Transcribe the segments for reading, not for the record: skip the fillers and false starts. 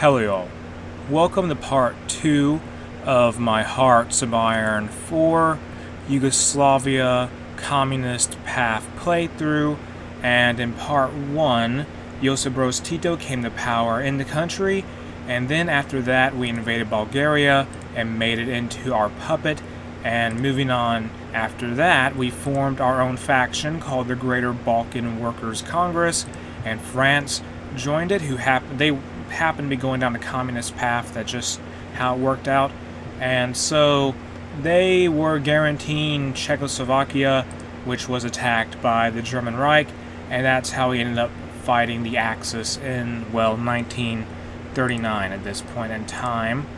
Hello y'all. Welcome to part 2 of my Hearts of Iron 4 Yugoslavia Communist Path playthrough, and in part 1, Josip Broz Tito came to power in the country, and then after that we invaded Bulgaria and made it into our puppet, and moving on after that we formed our own faction called the Greater Balkan Workers' Congress, and France joined it, they happened to be going down the communist path. That's just how it worked out. And so they were guaranteeing Czechoslovakia, which was attacked by the German Reich, and that's how we ended up fighting the Axis in, 1939 at this point in time.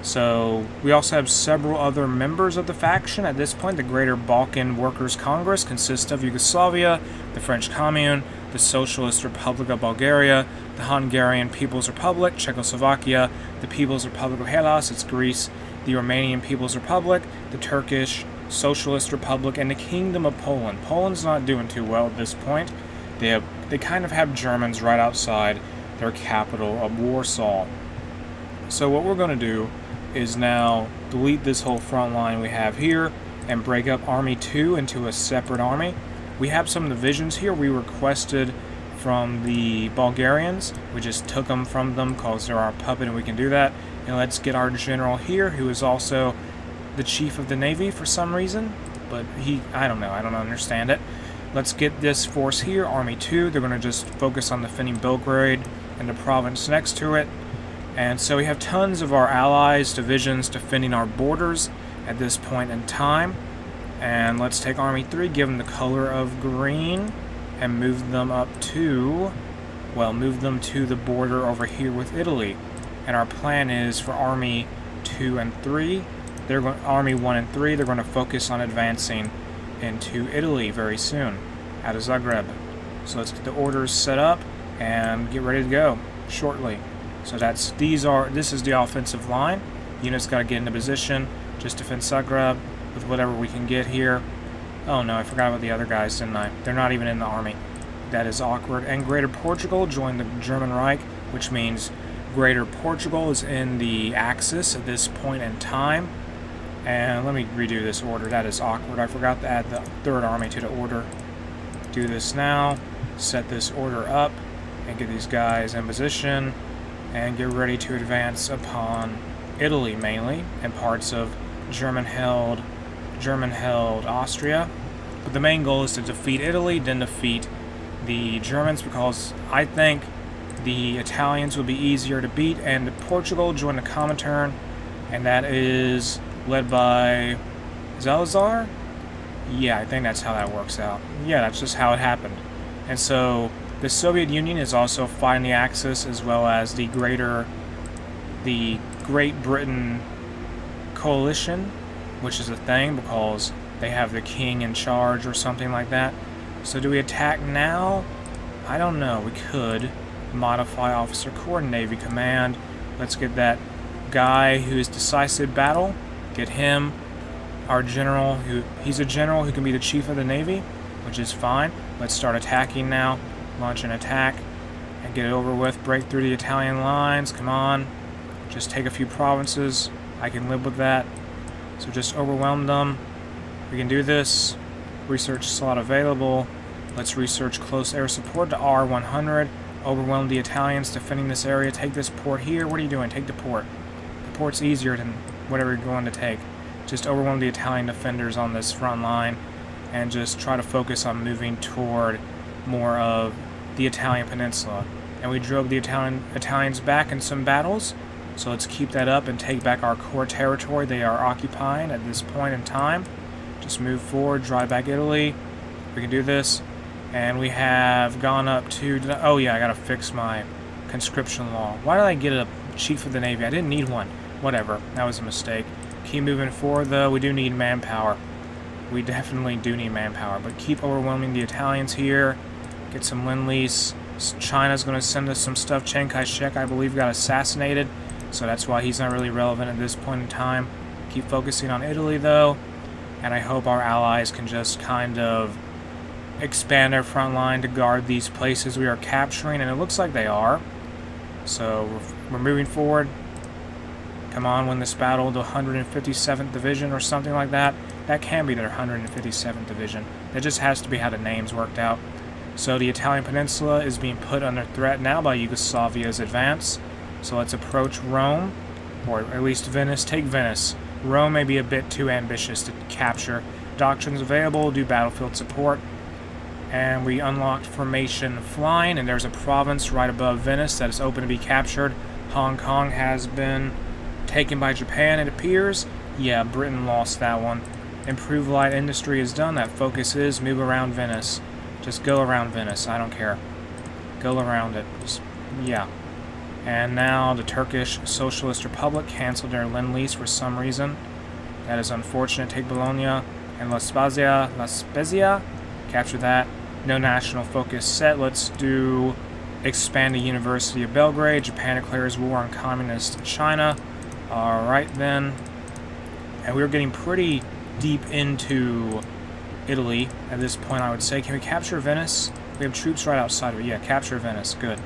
So we also have several other members of the faction at this point. The Greater Balkan Workers' Congress consists of Yugoslavia, the French Commune, the Socialist Republic of Bulgaria, the Hungarian People's Republic, Czechoslovakia, the People's Republic of Hellas, it's Greece, the Romanian People's Republic, the Turkish Socialist Republic, and the Kingdom of Poland. Poland's not doing too well at this point. They kind of have Germans right outside their capital of Warsaw. So what we're going to do is now delete this whole front line we have here and break up Army 2 into a separate army. We have some divisions here we requested from the Bulgarians. We just took them from them because they're our puppet and we can do that. And let's get our general here, who is also the chief of the Navy for some reason. But I don't understand it. Let's get this force here, Army 2. They're going to just focus on defending Belgrade and the province next to it. And so we have tons of our allies, divisions defending our borders at this point in time. And let's take Army 3, give them the color of green, and move them to the border over here with Italy. And our plan is for Army 2 and 3, Army 1 and 3, they're going to focus on advancing into Italy very soon, out of Zagreb. So let's get the orders set up and get ready to go shortly. So this is the offensive line. Units got to get into position, just defend Zagreb with whatever we can get here. Oh no, I forgot about the other guys, didn't I? They're not even in the army. That is awkward. And Greater Portugal joined the German Reich, which means Greater Portugal is in the Axis at this point in time. And let me redo this order. That is awkward. I forgot to add the third army to the order. Do this now. Set this order up and get these guys in position and get ready to advance upon Italy mainly and parts of German-held Austria. But the main goal is to defeat Italy, then defeat the Germans, because I think the Italians would be easier to beat. And Portugal joined the Comintern, and that is led by Salazar? Yeah, I think that's how that works out. Yeah, that's just how it happened. And so the Soviet Union is also fighting the Axis, as well as the Great Britain coalition, which is a thing because they have the king in charge or something like that. So do we attack now? I don't know. We could modify Officer Corps, Navy Command. Let's get that guy who's decisive battle. Get him. Our general, he's a general who can be the chief of the Navy, which is fine. Let's start attacking now. Launch an attack and get it over with. Break through the Italian lines. Come on. Just take a few provinces. I can live with that. So just overwhelm them. We can do this. Research slot available. Let's research close air support to R100. Overwhelm the Italians defending this area. Take this port here. What are you doing? Take the port. The port's easier than whatever you're going to take. Just overwhelm the Italian defenders on this front line and just try to focus on moving toward more of the Italian peninsula. And we drove the Italians back in some battles. So let's keep that up and take back our core territory they are occupying at this point in time. Just move forward, drive back Italy. We can do this. And we have gone up to... Oh yeah, I gotta fix my conscription law. Why did I get a chief of the Navy? I didn't need one. Whatever, that was a mistake. Keep moving forward though, we do need manpower. We definitely do need manpower, but keep overwhelming the Italians here. Get some Lend-Lease. China's gonna send us some stuff. Chiang Kai-shek, I believe, got assassinated. So that's why he's not really relevant at this point in time. Keep focusing on Italy, though. And I hope our allies can just kind of expand their front line to guard these places we are capturing. And it looks like they are. So We're moving forward. Come on, win this battle. The 157th Division or something like that. That can be their 157th Division. That just has to be how the names worked out. So the Italian peninsula is being put under threat now by Yugoslavia's advance. So let's approach Rome, or at least Venice. Take Venice. Rome may be a bit too ambitious to capture. Doctrines available, do battlefield support. And we unlocked formation flying, and there's a province right above Venice that is open to be captured. Hong Kong has been taken by Japan, it appears. Yeah, Britain lost that one. Improved light industry is done. That focus is move around Venice. Just go around Venice. I don't care. Go around it. Just, yeah. And now the Turkish Socialist Republic canceled their Lend-Lease for some reason. That is unfortunate. Take Bologna and La Spezia. Capture that. No national focus set. Let's do expand the University of Belgrade. Japan declares war on communist China. Alright then. And we're getting pretty deep into Italy at this point, I would say. Can we capture Venice? We have troops right outside of it. Yeah, capture Venice. Good.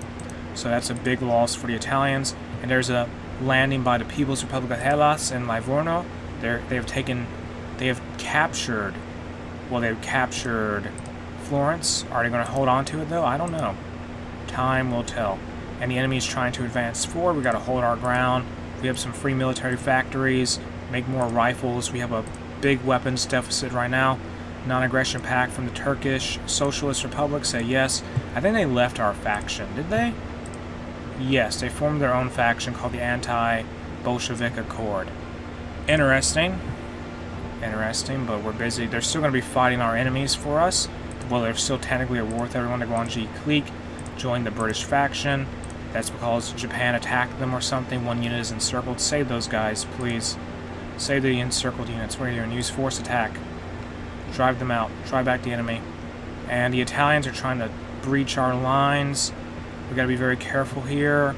So that's a big loss for the Italians. And there's a landing by the People's Republic of Hellas in Livorno. They've captured Florence. Are they going to hold on to it, though? I don't know. Time will tell. And the enemy is trying to advance forward. We've got to hold our ground. We have some free military factories. Make more rifles. We have a big weapons deficit right now. Non-aggression pact from the Turkish Socialist Republic. Say yes. I think they left our faction. Did they? Yes, they formed their own faction called the Anti-Bolshevik Accord. Interesting. Interesting, but we're busy. They're still going to be fighting our enemies for us. Well, they're still technically at war with everyone. The Guangxi clique joined the British faction. That's because Japan attacked them or something. One unit is encircled. Save those guys, please. Save the encircled units. What are you doing? Use force attack. Drive them out. Drive back the enemy. And the Italians are trying to breach our lines. We've got to be very careful here.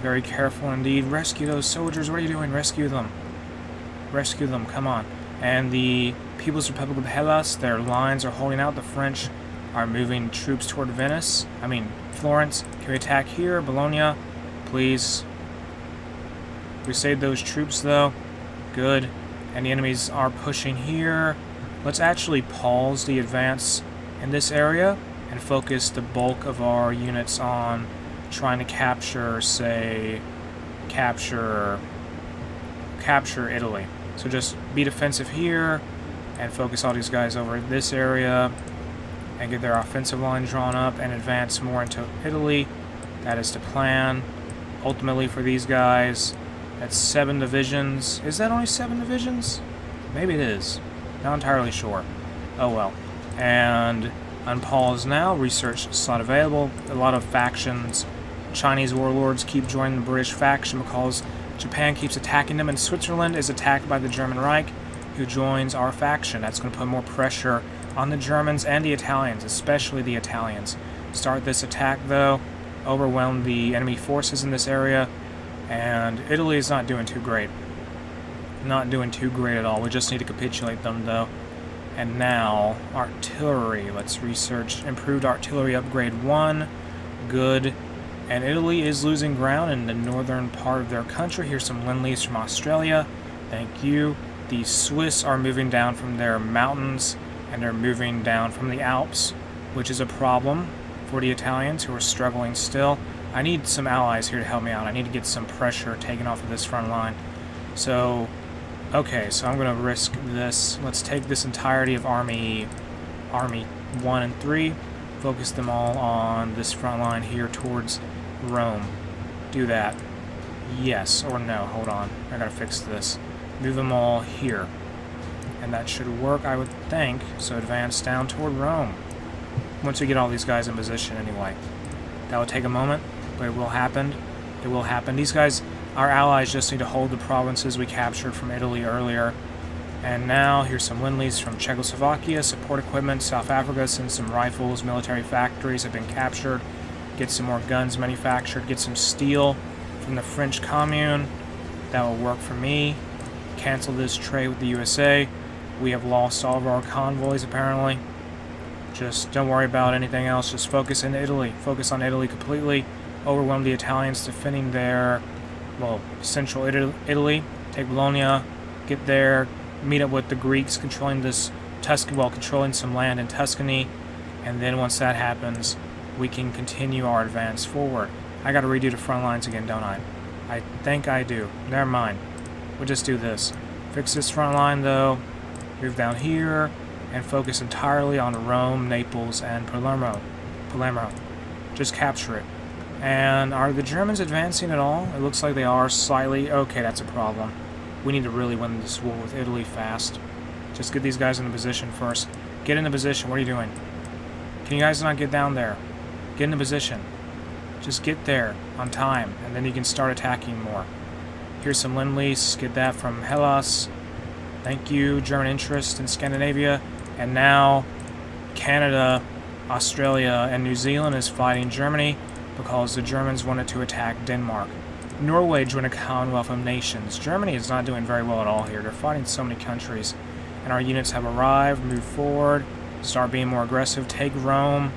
Very careful indeed. Rescue those soldiers. What are you doing? Rescue them. Rescue them. Come on. And the People's Republic of Hellas, their lines are holding out. The French are moving troops toward Venice. Florence. Can we attack here? Bologna, please. We saved those troops, though. Good. And the enemies are pushing here. Let's actually pause the advance in this area and focus the bulk of our units on trying to capture, say, capture Italy. So just be defensive here and focus all these guys over this area and get their offensive line drawn up and advance more into Italy. That is the plan. Ultimately for these guys, that's 7 divisions. Is that only 7 divisions? Maybe it is. Not entirely sure. Oh well. And unpause now. Research slot available. A lot of factions. Chinese warlords keep joining the British faction because Japan keeps attacking them, and Switzerland is attacked by the German Reich, who joins our faction. That's going to put more pressure on the Germans and the Italians, especially the Italians. Start this attack, though. Overwhelm the enemy forces in this area, and Italy is not doing too great. Not doing too great at all. We just need to capitulate them, though. And now, artillery. Let's research improved artillery upgrade 1. Good. And Italy is losing ground in the northern part of their country. Here's some Lend-Lease from Australia. Thank you. The Swiss are moving down from their mountains, and they're moving down from the Alps, which is a problem for the Italians, who are struggling still. I need some allies here to help me out. I need to get some pressure taken off of this front line. So, okay, so I'm going to risk this. Let's take this entirety of Army 1 and 3, focus them all on this front line here towards Rome. Do that. Yes, or no, hold on. I gotta fix this. Move them all here. And that should work, I would think. So advance down toward Rome. Once we get all these guys in position anyway. That would take a moment, but it will happen. It will happen. These guys, our allies, just need to hold the provinces we captured from Italy earlier. And now, here's some Lend-Lease from Czechoslovakia, support equipment. South Africa sends some rifles, military factories have been captured. Get some more guns manufactured, get some steel from the French Commune. That will work for me. Cancel this trade with the USA. We have lost all of our convoys, apparently. Just don't worry about anything else, just focus in Italy. Focus on Italy completely. overwhelm the Italians defending their, well, central Italy, take Bologna, get there, meet up with the Greeks controlling this controlling some land in Tuscany, and then once that happens, we can continue our advance forward. I gotta redo the front lines again, don't I? I think I do. Never mind. We'll just do this. Fix this front line, though. Move down here, and focus entirely on Rome, Naples, and Palermo. Just capture it. And are the Germans advancing at all? It looks like they are slightly. Okay, that's a problem. We need to really win this war with Italy fast. Just get these guys into position first. Get into position. What are you doing? Can you guys not get down there? Get into position. Just get there on time, and then you can start attacking more. Here's some Lend-Lease. Get that from Hellas. Thank you. German interest in Scandinavia. And now Canada, Australia, and New Zealand is fighting Germany because the Germans wanted to attack Denmark. Norway joined a Commonwealth of Nations. Germany is not doing very well at all here. They're fighting so many countries. And our units have arrived. Move forward. Start being more aggressive. Take Rome.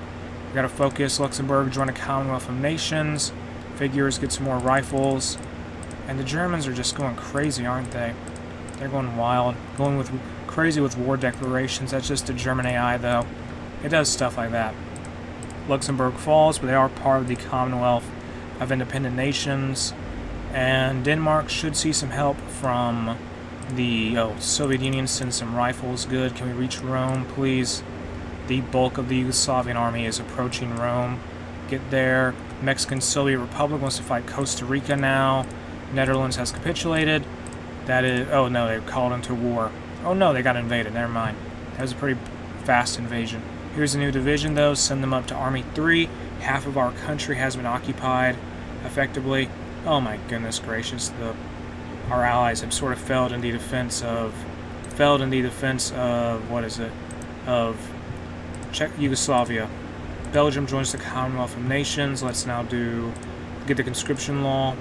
We gotta focus. Luxembourg join a Commonwealth of Nations. Figures, get some more rifles. And the Germans are just going crazy, aren't they? They're going wild. Going with crazy with war declarations. That's just the German AI, though. It does stuff like that. Luxembourg falls, but they are part of the Commonwealth of Independent Nations. And Denmark should see some help from the Soviet Union. Send some rifles. Good. Can we reach Rome, please? The bulk of the Yugoslavian army is approaching Rome. Get there. Mexican Soviet Republic wants to fight Costa Rica now. Netherlands has capitulated. That is... Oh, no, they called into war. Oh, no, they got invaded. Never mind. That was a pretty fast invasion. Here's a new division, though. Send them up to Army 3. Half of our country has been occupied, effectively. Oh, my goodness gracious. Our allies have sort of failed in the defense of... What is it? Of Czech Yugoslavia. Belgium joins the Commonwealth of Nations. Let's now get the conscription law.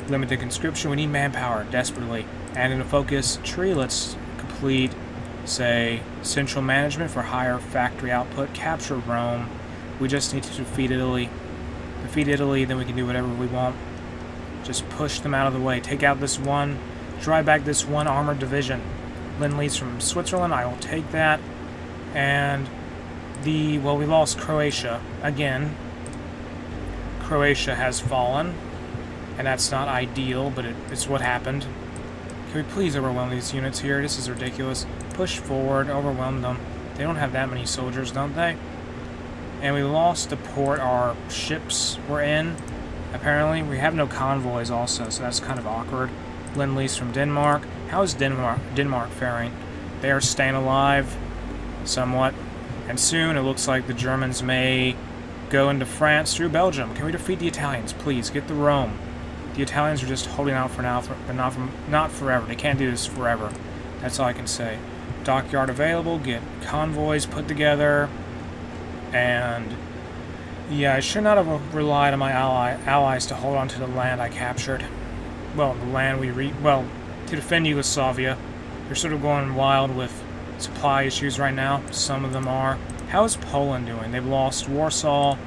Limit the conscription. We need manpower desperately. And in a focus tree, let's complete, say, central management for higher factory output. Capture Rome. We just need to defeat Italy. Defeat Italy, then we can do whatever we want. Just push them out of the way. Take out this one. Drive back this one armored division. Lend-Lease from Switzerland. I will take that. And we lost Croatia. Again, Croatia has fallen. And that's not ideal, but it's what happened. Can we please overwhelm these units here? This is ridiculous. Push forward, overwhelm them. They don't have that many soldiers, don't they? And we lost the port our ships were in. Apparently, we have no convoys also, so that's kind of awkward. Lend-Lease from Denmark. How is Denmark faring? They are staying alive, somewhat. And soon it looks like the Germans may go into France through Belgium. Can we defeat the Italians, please? Get the Rome. The Italians are just holding out for now, but not forever. They can't do this forever. That's all I can say. Dockyard available. Get convoys put together. And yeah, I should not have relied on my allies to hold on to the land I captured. Well, the land to defend Yugoslavia. They're sort of going wild with supply issues right now. Some of them are. How is Poland doing? They've lost Warsaw.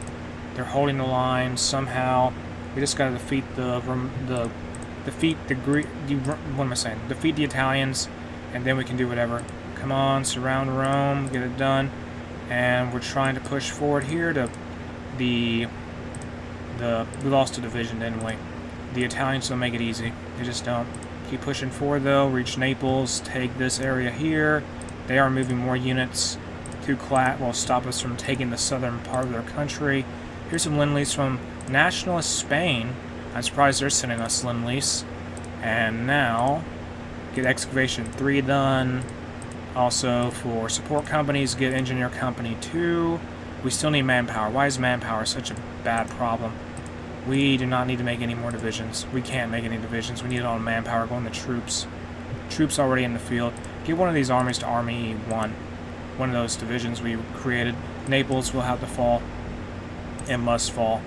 They're holding the line somehow. We just gotta defeat defeat the Italians, and then we can do whatever. Come on, surround Rome, get it done. And we're trying to push forward here to we lost a division, didn't we? The Italians don't make it easy. They just don't. Keep pushing forward though, reach Naples, take this area here. They are moving more units to stop us from taking the southern part of their country. Here's some Lend-Lease from Nationalist Spain. I'm surprised they're sending us Lend-Lease. And now, get Excavation 3 done. Also, for support companies, get Engineer Company 2. We still need manpower. Why is manpower such a bad problem? We do not need to make any more divisions. We can't make any divisions. We need it on manpower. Go on the troops. Troops already in the field. Get one of these armies to Army 1. One of those divisions we created. Naples will have to fall. It must fall.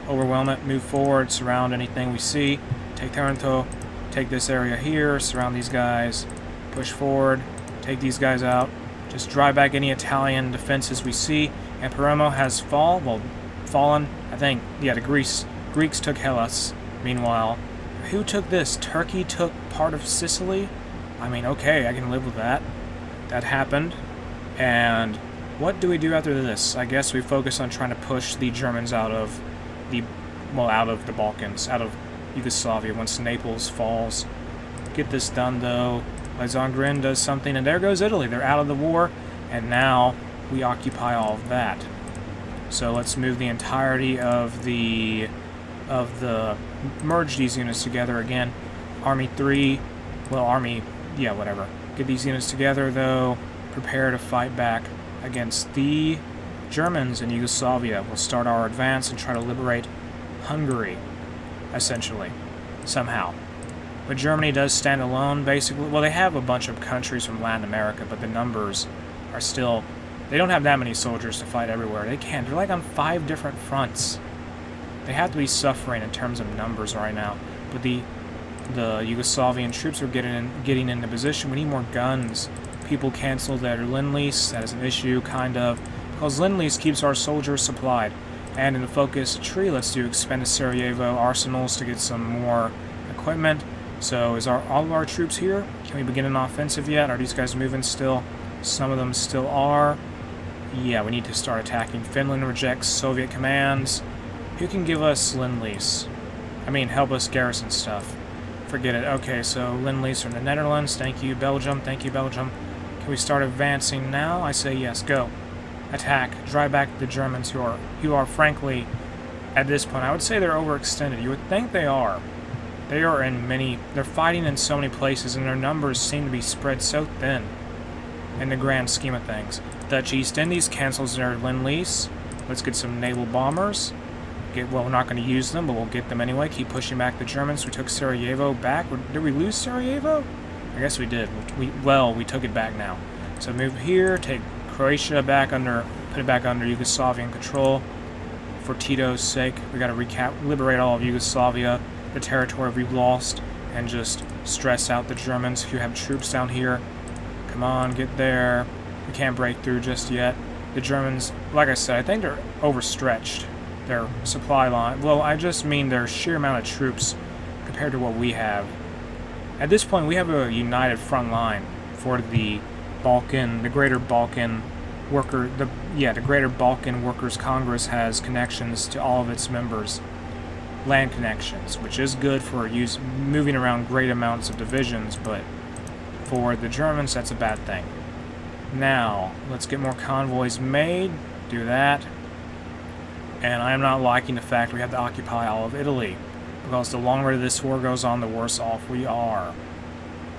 Overwhelm it, move forward, surround anything we see. Take Taranto, take this area here, surround these guys, push forward, take these guys out. Just drive back any Italian defenses we see. And Palermo has fallen, I think, yeah, to Greece. Greeks took Hellas. Meanwhile, who took this? Turkey took part of Sicily? I mean, okay, I can live with that. That happened. And what do we do after this? I guess we focus on trying to push the Germans out of the Balkans, out of Yugoslavia once Naples falls. Get this done, though. Lysongren does something, and there goes Italy. They're out of the war, and now we occupy all of that. So let's move the entirety of the merge these units together again. Army 3, well, whatever. Get these units together, though. Prepare to fight back against the Germans in Yugoslavia. We'll start our advance and try to liberate Hungary, essentially, somehow. But Germany does stand alone, basically. Well, they have a bunch of countries from Latin America, but the numbers are still... They don't have that many soldiers to fight everywhere. They can't. They're like on 5 different fronts. They have to be suffering in terms of numbers right now. But the Yugoslavian troops are getting into position. We need more guns. People cancel their Lend-Lease. That is an issue, kind of. Because Lend-Lease keeps our soldiers supplied. And in the focus tree, let's do expend to Sarajevo arsenals to get some more equipment. So is all of our troops here? Can we begin an offensive yet? Are these guys moving still? Some of them still are. Yeah, we need to start attacking. Finland rejects Soviet commands. Who can give us Lend-Lease? I mean, help us garrison stuff. Forget it. Okay, so Lend-Lease from the Netherlands. Thank you, Belgium. Thank you, Belgium. Can we start advancing now? I say yes. Go. Attack. Drive back the Germans who are frankly, at this point, I would say they're overextended. You would think they are. They are in many... They're fighting in so many places, and their numbers seem to be spread so thin in the grand scheme of things. Dutch East Indies cancels their Lend-Lease. Let's get some naval bombers. Well, we're not going to use them, but we'll get them anyway. Keep pushing back the Germans. We took Sarajevo back. Did we lose Sarajevo? I guess we did. We took it back now. So move here, take Croatia back under, put it back under Yugoslavian control. For Tito's sake, we got to liberate all of Yugoslavia, the territory we've lost, and just stress out the Germans who have troops down here. Come on, get there. We can't break through just yet. The Germans, like I said, I think they're overstretched. Their supply line. Well, I just mean their sheer amount of troops compared to what we have. At this point, we have a united front line for the Greater Balkan Workers' Congress has connections to all of its members. Land connections, which is good for moving around great amounts of divisions, but for the Germans, that's a bad thing. Now, let's get more convoys made. Do that. And I am not liking the fact we have to occupy all of Italy, because the longer this war goes on, the worse off we are.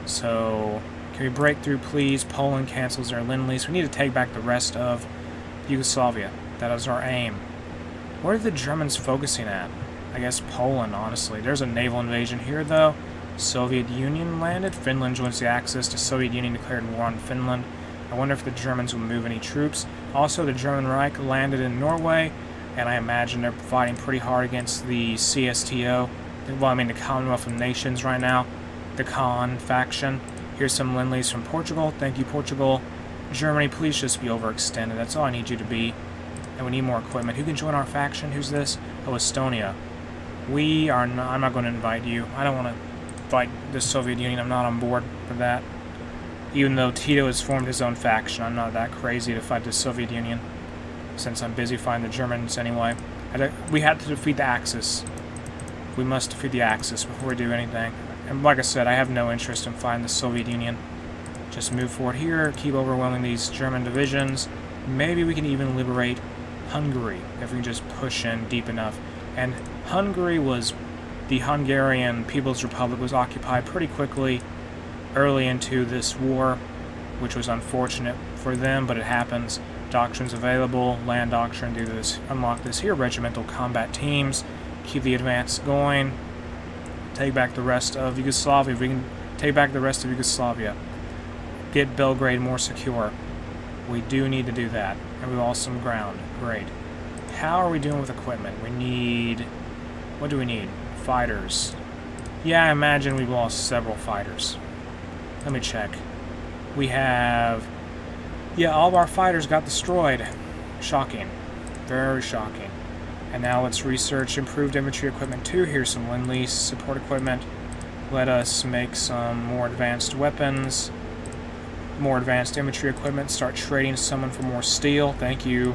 So, can we break through, please? Poland cancels their Lend-Lease. We need to take back the rest of Yugoslavia. That is our aim. Where are the Germans focusing at? I guess Poland, honestly. There's a naval invasion here, though. Soviet Union landed. Finland joins the Axis. The Soviet Union declared war on Finland. I wonder if the Germans will move any troops. Also, the German Reich landed in Norway. And I imagine they're fighting pretty hard against the CSTO. Well, I mean the Commonwealth of Nations right now. The Con faction. Here's some Lend-Lease from Portugal. Thank you, Portugal. Germany, please just be overextended. That's all I need you to be. And we need more equipment. Who can join our faction? Who's this? Oh, Estonia. We are not... I'm not going to invite you. I don't want to fight the Soviet Union. I'm not on board for that. Even though Tito has formed his own faction, I'm not that crazy to fight the Soviet Union, since I'm busy fighting the Germans anyway. We had to defeat the Axis. We must defeat the Axis before we do anything. And like I said, I have no interest in fighting the Soviet Union. Just move forward here, keep overwhelming these German divisions. Maybe we can even liberate Hungary if we can just push in deep enough. And Hungary the Hungarian People's Republic was occupied pretty quickly early into this war, which was unfortunate for them, but it happens. Doctrines available, land doctrine, do this, unlock this here, regimental combat teams, keep the advance going, take back the rest of Yugoslavia. If we can take back the rest of Yugoslavia, get Belgrade more secure. We do need to do that, and we lost some ground. Great. How are we doing with equipment? We need, what do we need? Fighters. Yeah, I imagine we've lost several fighters. Let me check. We have... Yeah, all of our fighters got destroyed. Shocking. Very shocking. And now let's research improved infantry equipment too. Here's some Lend-Lease support equipment. Let us make some more advanced weapons, more advanced infantry equipment, start trading someone for more steel. Thank you,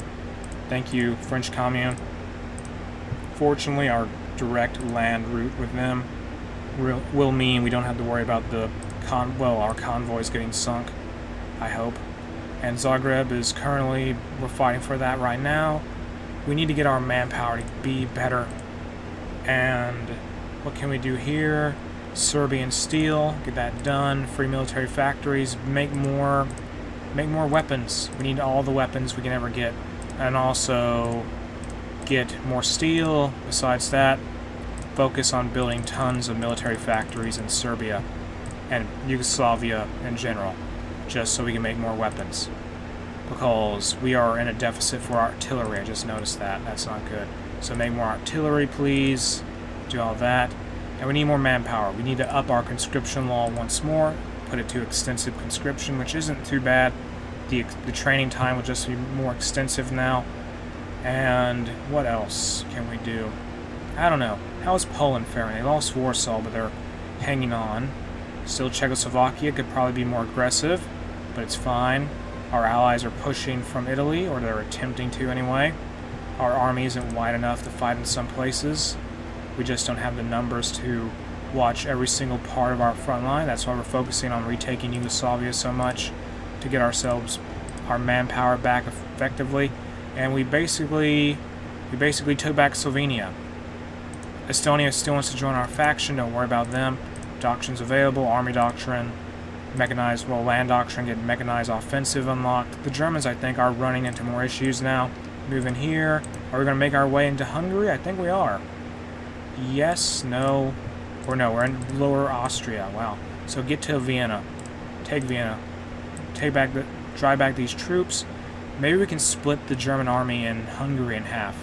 French Commune. Fortunately, our direct land route with them will mean we don't have to worry about our convoys getting sunk, I hope. And Zagreb is currently, we're fighting for that right now. We need to get our manpower to be better. And what can we do here? Serbian steel, get that done. Free military factories, make more weapons. We need all the weapons we can ever get. And also get more steel. Besides that, focus on building tons of military factories in Serbia and Yugoslavia in general, just so we can make more weapons. Because we are in a deficit for artillery. I just noticed that. That's not good. So make more artillery, please. Do all that. And we need more manpower. We need to up our conscription law once more. Put it to extensive conscription, which isn't too bad. The training time will just be more extensive now. And what else can we do? I don't know. How is Poland faring? They lost Warsaw, but they're hanging on. Still, Czechoslovakia could probably be more aggressive, but it's fine. Our allies are pushing from Italy, or they're attempting to anyway. Our army isn't wide enough to fight in some places. We just don't have the numbers to watch every single part of our front line. That's why we're focusing on retaking Yugoslavia so much, to get our manpower back effectively. And we basically took back Slovenia. Estonia still wants to join our faction. Don't worry about them. Doctrines available. Army doctrine. Mechanized, land doctrine, get mechanized offensive unlocked. The Germans, I think, are running into more issues now. Move in here. Are we going to make our way into Hungary? I think we are. Yes, no, or no, we're in Lower Austria. Wow. So get to Vienna. Take Vienna. Drive back these troops. Maybe we can split the German army in Hungary in half.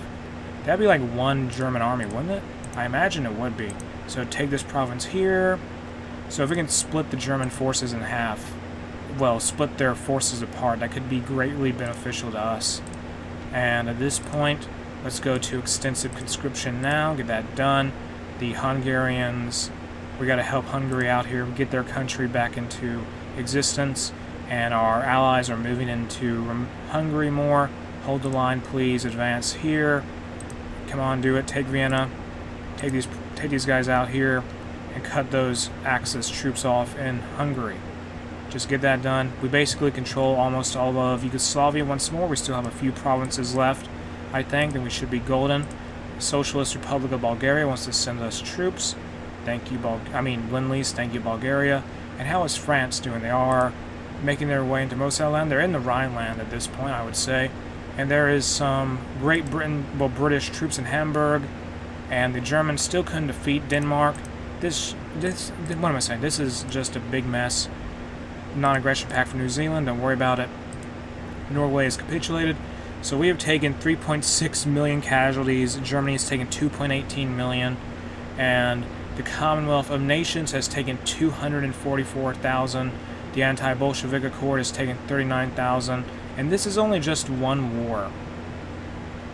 That'd be like one German army, wouldn't it? I imagine it would be. So take this province here. So if we can split the German forces in half, split their forces apart, that could be greatly beneficial to us. And at this point, let's go to extensive conscription now, get that done. The Hungarians, we gotta help Hungary out here, get their country back into existence. And our allies are moving into Hungary more. Hold the line, please, advance here. Come on, do it, take Vienna. Take these guys out here. And cut those Axis troops off in Hungary. Just get that done. We basically control almost all of Yugoslavia once more. We still have a few provinces left, I think, then we should be golden. The Socialist Republic of Bulgaria wants to send us troops. Thank you, Lend-Lease. Thank you, Bulgaria. And how is France doing? They are making their way into most of that land. They're in the Rhineland at this point, I would say. And there is some British troops in Hamburg. And the Germans still couldn't defeat Denmark. What am I saying? This is just a big mess. Non-aggression pact for New Zealand, don't worry about it. Norway has capitulated. So we have taken 3.6 million casualties. Germany has taken 2.18 million. And the Commonwealth of Nations has taken 244,000. The Anti-Bolshevik Accord has taken 39,000. And this is only just one war,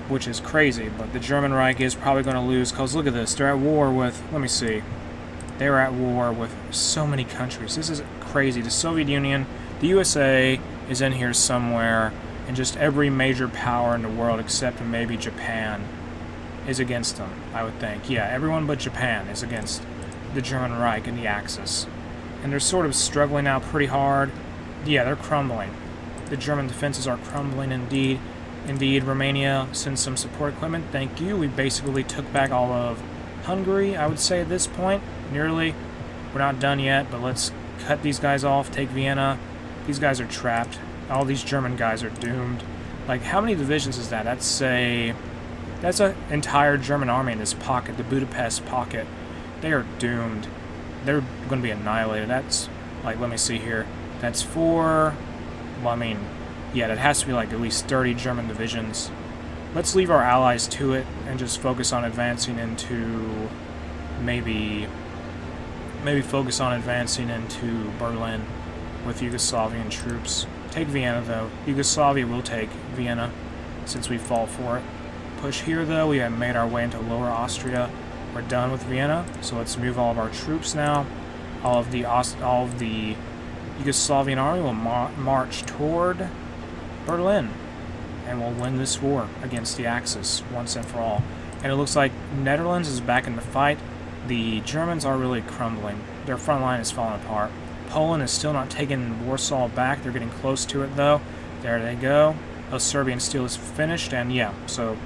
which is crazy. But the German Reich is probably going to lose, because look at this. They're at war with, let me see. They're at war with so many countries. This is crazy. The Soviet Union, the USA is in here somewhere, and just every major power in the world except maybe Japan is against them, I would think. Yeah, everyone but Japan is against the German Reich and the Axis. And they're sort of struggling out pretty hard. Yeah, they're crumbling. The German defenses are crumbling indeed. Indeed, Romania sends some support equipment. Thank you. We basically took back all of Hungary, I would say, at this point. Nearly. We're not done yet, but let's cut these guys off, take Vienna. These guys are trapped. All these German guys are doomed. Like, how many divisions is that? That's an entire German army in this pocket, the Budapest pocket. They are doomed. They're going to be annihilated. That's, like, let me see here. That's 4... yeah, that has to be like at least 30 German divisions. Let's leave our allies to it and just focus on advancing into maybe focus on advancing into Berlin with Yugoslavian troops. Take Vienna, though. Yugoslavia will take Vienna since we fall for it. push here, though. We have made our way into Lower Austria. We're done with Vienna, so let's move all of our troops now. All of the Yugoslavian army will march toward Berlin, and we'll win this war against the Axis once and for all. And it looks like Netherlands is back in the fight. The Germans are really crumbling. Their front line is falling apart. Poland is still not taking Warsaw back. They're getting close to it, though. There they go. The Serbian steel is finished, and yeah, so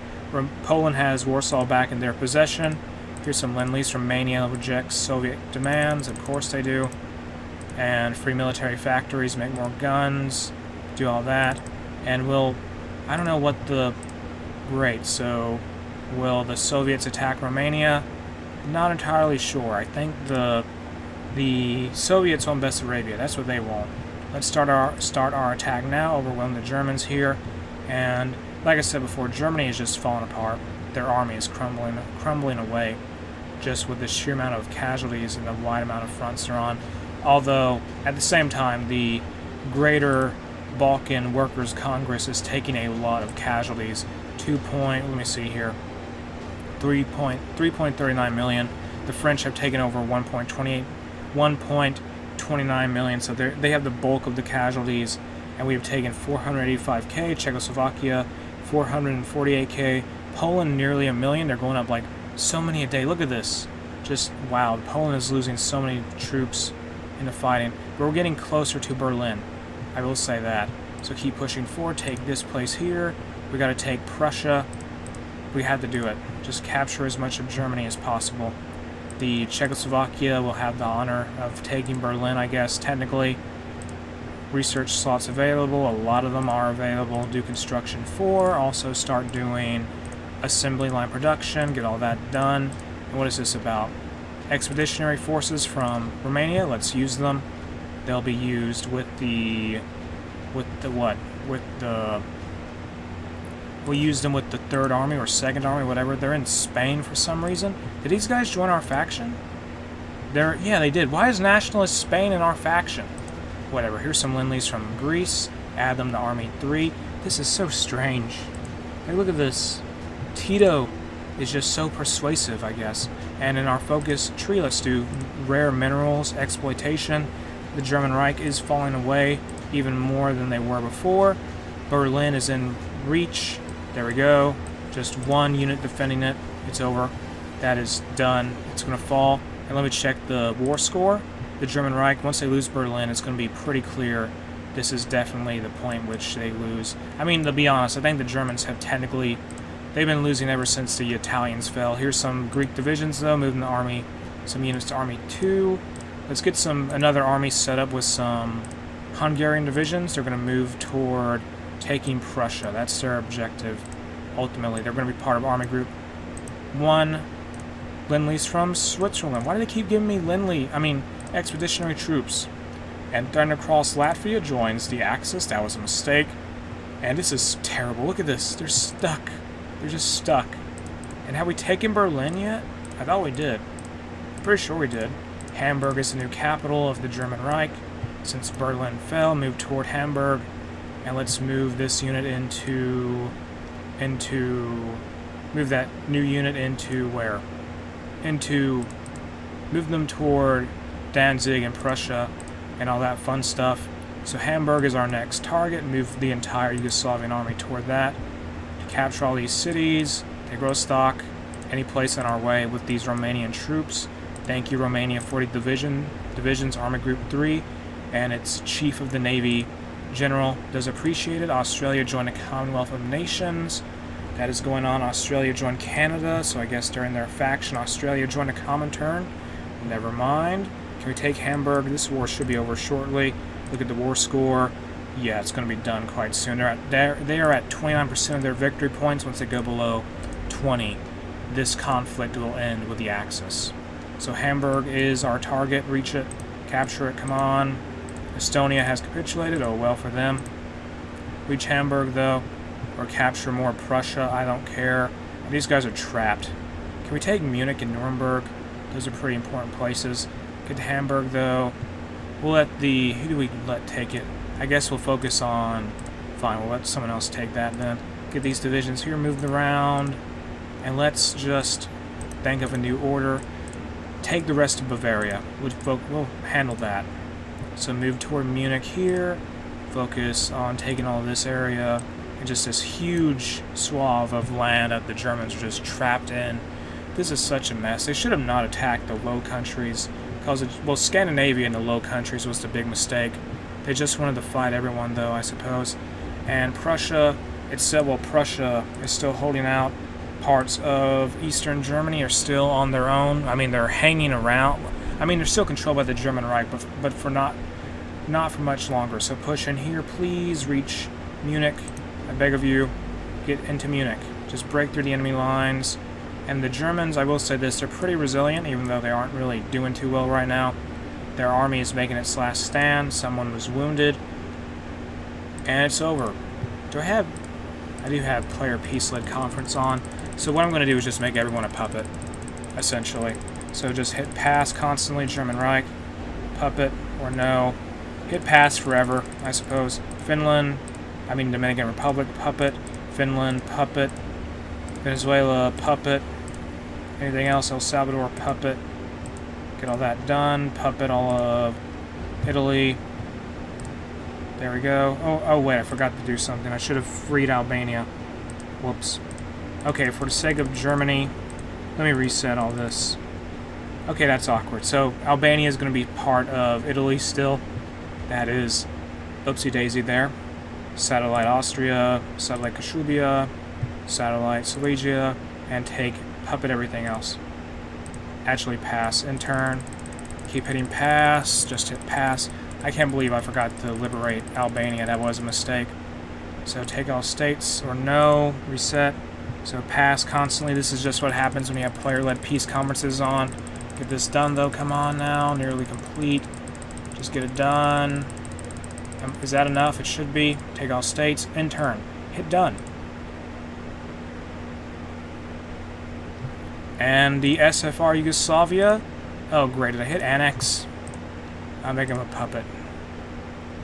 Poland has Warsaw back in their possession. Here's some Lend-Lease. Romania rejects Soviet demands. Of course they do. And free military factories, make more guns, do all that. And I don't know what the... Great, so will the Soviets attack Romania? Not entirely sure. I think the Soviets want Bessarabia. That's what they want. Let's start our attack now, overwhelm the Germans here. And like I said before, Germany is just falling apart. Their army is crumbling away, just with the sheer amount of casualties and the wide amount of fronts they're on. Although, at the same time, the Greater Balkan Workers' Congress is taking a lot of casualties. 3.39 million. The French have taken over 1.29 million, so they have the bulk of the casualties, and we've taken 485k, Czechoslovakia 448k, Poland nearly 1 million. They're going up like so many a day. Look at this. Just wow, Poland is losing so many troops in the fighting, but we're getting closer to Berlin. I will say that. So keep pushing forward, take this place here. We got to take Prussia. We have to do it. Just capture as much of Germany as possible. The Czechoslovakia will have the honor of taking Berlin, I guess, technically. Research slots available. A lot of them are available. Do construction 4. Also start doing assembly line production. Get all that done. And what is this about? Expeditionary forces from Romania. Let's use them. They'll be used with the... We'll use them with the 3rd Army or 2nd Army, whatever. They're in Spain for some reason. Did these guys join our faction? Yeah, they did. Why is Nationalist Spain in our faction? Whatever. Here's some Lend-Lease from Greece. Add them to Army 3. This is so strange. Hey, look at this. Tito is just so persuasive, I guess. And in our focus tree, let's do rare minerals, exploitation. The German Reich is falling away even more than they were before. Berlin is in reach. There we go. Just one unit defending it. It's over. That is done. It's going to fall. And let me check the war score. The German Reich, once they lose Berlin, it's going to be pretty clear this is definitely the point which they lose. I mean, to be honest, I think the Germans have technically... They've been losing ever since the Italians fell. Here's some Greek divisions, though, moving the army, some units to Army 2. Let's get another army set up with some Hungarian divisions. They're going to move toward taking Prussia. That's their objective. Ultimately, they're going to be part of Army Group 1. Lend-Lease from Switzerland. Why do they keep giving me expeditionary troops? And Thundercross Latvia joins the Axis. That was a mistake. And this is terrible. Look at this. They're stuck. They're just stuck. And have we taken Berlin yet? I thought we did. Pretty sure we did. Hamburg is the new capital of the German Reich. Since Berlin fell, move toward Hamburg. And let's move this unit move that new unit into where? Move them toward Danzig and Prussia and all that fun stuff. So Hamburg is our next target. Move the entire Yugoslavian army toward that. To capture all these cities, take Rostock, any place in our way with these Romanian troops. Thank you, Romania 40th Division's Army Group 3, and its Chief of the Navy General does appreciate it. Australia joined the Commonwealth of Nations. That is going on. Australia joined Canada, so I guess during their faction, Australia joined a Comintern. Never mind. Can we take Hamburg? This war should be over shortly. Look at the war score. Yeah, it's going to be done quite soon. They are at 29% of their victory points. Once they go below 20, this conflict will end with the Axis. So Hamburg is our target. Reach it. Capture it. Come on. Estonia has capitulated. Oh, well for them. Reach Hamburg, though. Or capture more Prussia. I don't care. These guys are trapped. Can we take Munich and Nuremberg? Those are pretty important places. Get to Hamburg, though. We'll let who do we let take it? I guess we'll focus on... Fine, we'll let someone else take that then. Get these divisions here moved around. And let's just think of a new order. Take the rest of Bavaria. We'll handle that. So move toward Munich here. Focus on taking all this area. And just this huge swath of land that the Germans are just trapped in. This is such a mess. They should have not attacked the Low Countries. Well, Scandinavia and the Low Countries was the big mistake. They just wanted to fight everyone, though, I suppose. And Prussia itself, well, Prussia is still holding out. Parts of Eastern Germany are still on their own. I mean, they're hanging around. I mean, they're still controlled by the German Reich, but for not for much longer. So push in here, please. Reach Munich. I beg of you, get into Munich. Just break through the enemy lines. And the Germans, I will say this, they're pretty resilient, even though they aren't really doing too well right now. Their army is making its last stand. Someone was wounded. And it's over. I do have player peace-led conference on. So what I'm going to do is just make everyone a puppet, essentially. So just hit pass constantly, German Reich, puppet, or no. Hit pass forever, I suppose. Dominican Republic, puppet. Finland, puppet. Venezuela, puppet. Anything else? El Salvador, puppet. Get all that done. Puppet all of Italy. There we go. Oh wait, I forgot to do something. I should have freed Albania. Whoops. Okay, for the sake of Germany, let me reset all this. Okay, that's awkward. So, Albania is going to be part of Italy still. That is oopsie-daisy there. Satellite Austria, Satellite Kashubia, Satellite Silesia, and take puppet everything else. Actually pass in turn. Keep hitting pass, just hit pass. I can't believe I forgot to liberate Albania. That was a mistake. So take all states, or no, reset. So pass constantly. This is just what happens when you have player-led peace conferences on. Get this done, though. Come on now. Nearly complete. Just get it done. Is that enough? It should be. Take all states. In turn. Hit done. And the SFR Yugoslavia. Oh, great. Did I hit annex? I'll make him a puppet.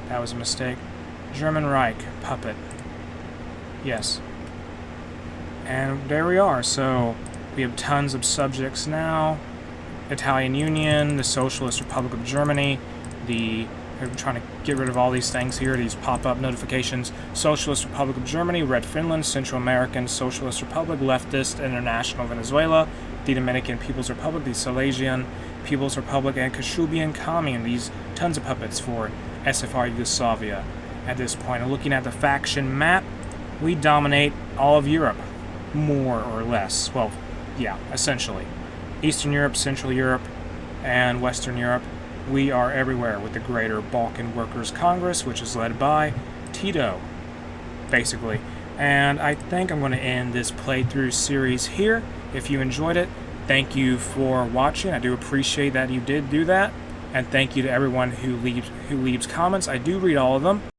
That was a mistake. German Reich. Puppet. Yes. And there we are. So we have tons of subjects now. Italian Union, the Socialist Republic of Germany, I'm trying to get rid of all these things here, these pop-up notifications. Socialist Republic of Germany, Red Finland, Central American Socialist Republic, Leftist International Venezuela, the Dominican People's Republic, the Silesian People's Republic, and Kashubian Commune. These tons of puppets for SFR Yugoslavia at this point. And looking at the faction map, we dominate all of Europe, more or less. Well, yeah, essentially. Eastern Europe, Central Europe, and Western Europe. We are everywhere with the Greater Balkan Workers' Congress, which is led by Tito, basically. And I think I'm going to end this playthrough series here. If you enjoyed it, thank you for watching. I do appreciate that you did do that. And thank you to everyone who leaves comments. I do read all of them.